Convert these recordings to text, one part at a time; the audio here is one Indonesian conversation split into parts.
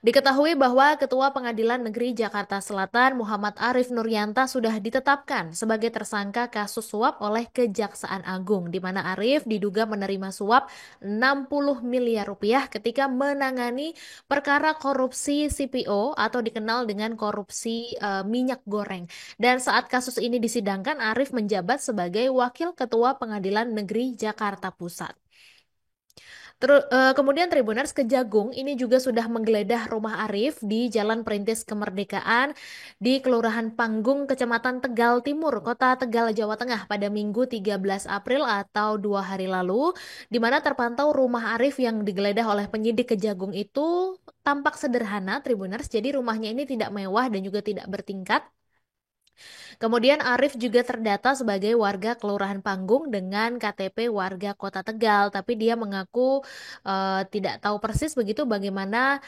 Diketahui bahwa Ketua Pengadilan Negeri Jakarta Selatan Muhammad Arif Nuryanta sudah ditetapkan sebagai tersangka kasus suap oleh Kejaksaan Agung, di mana Arif diduga menerima suap 60 miliar rupiah ketika menangani perkara korupsi CPO atau dikenal dengan korupsi minyak goreng. Dan saat kasus ini disidangkan, Arif menjabat sebagai Wakil Ketua Pengadilan Negeri Jakarta Pusat. Kemudian Tribuners Kejagung ini juga sudah menggeledah rumah Arif di Jalan Perintis Kemerdekaan di Kelurahan Panggung, Kecamatan Tegal Timur, Kota Tegal, Jawa Tengah pada Minggu 13 April atau 2 hari lalu, di mana terpantau rumah Arif yang digeledah oleh penyidik Kejagung itu tampak sederhana, Tribuners. Jadi rumahnya ini tidak mewah dan juga tidak bertingkat. Kemudian Arif juga terdata sebagai warga Kelurahan Panggung dengan KTP warga Kota Tegal, tapi dia mengaku tidak tahu persis begitu bagaimana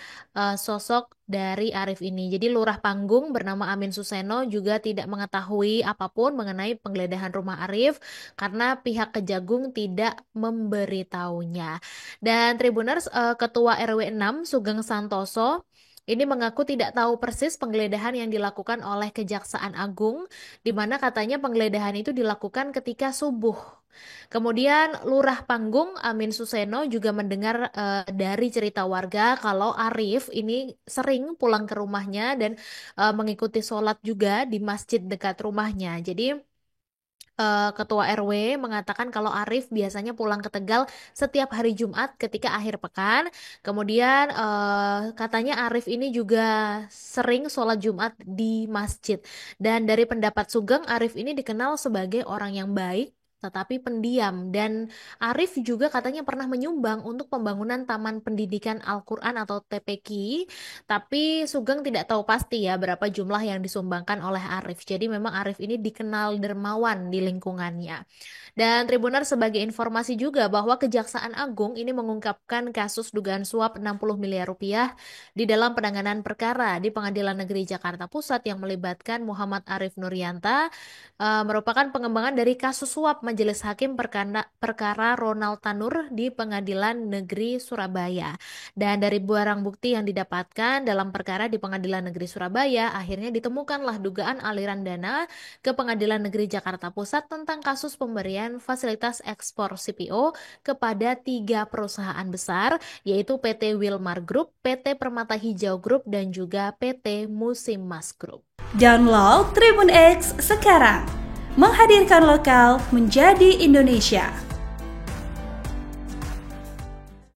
sosok dari Arif ini. Jadi Lurah Panggung bernama Amin Suseno juga tidak mengetahui apapun mengenai penggeledahan rumah Arif karena pihak Kejagung tidak memberitahunya. Dan Tribuners Ketua RW 6 Sugeng Santoso ini mengaku tidak tahu persis penggeledahan yang dilakukan oleh Kejaksaan Agung, di mana katanya penggeledahan itu dilakukan ketika subuh. Kemudian Lurah Panggung Amin Suseno juga mendengar dari cerita warga kalau Arif ini sering pulang ke rumahnya dan mengikuti sholat juga di masjid dekat rumahnya. Jadi Ketua RW mengatakan kalau Arif biasanya pulang ke Tegal setiap hari Jumat ketika akhir pekan. Kemudian katanya Arif ini juga sering sholat Jumat di masjid. Dan dari pendapat Sugeng, Arif ini dikenal sebagai orang yang baik tetapi pendiam, dan Arif juga katanya pernah menyumbang untuk pembangunan Taman Pendidikan Al-Quran atau TPQ, tapi Sugeng tidak tahu pasti ya berapa jumlah yang disumbangkan oleh Arif. Jadi memang Arif ini dikenal dermawan di lingkungannya. Dan Tribuner sebagai informasi juga bahwa Kejaksaan Agung ini mengungkapkan kasus dugaan suap 60 miliar rupiah di dalam penanganan perkara di Pengadilan Negeri Jakarta Pusat yang melibatkan Muhammad Arif Nuryanta, merupakan pengembangan dari kasus suap Majelis Hakim perkara Ronald Tanur di Pengadilan Negeri Surabaya. Dan dari barang bukti yang didapatkan dalam perkara di Pengadilan Negeri Surabaya, akhirnya ditemukanlah dugaan aliran dana ke Pengadilan Negeri Jakarta Pusat tentang kasus pemberian fasilitas ekspor CPO kepada 3 perusahaan besar, yaitu PT Wilmar Group, PT Permata Hijau Group, dan juga PT Musimas Group. Download Tribun X sekarang, menghadirkan lokal menjadi Indonesia.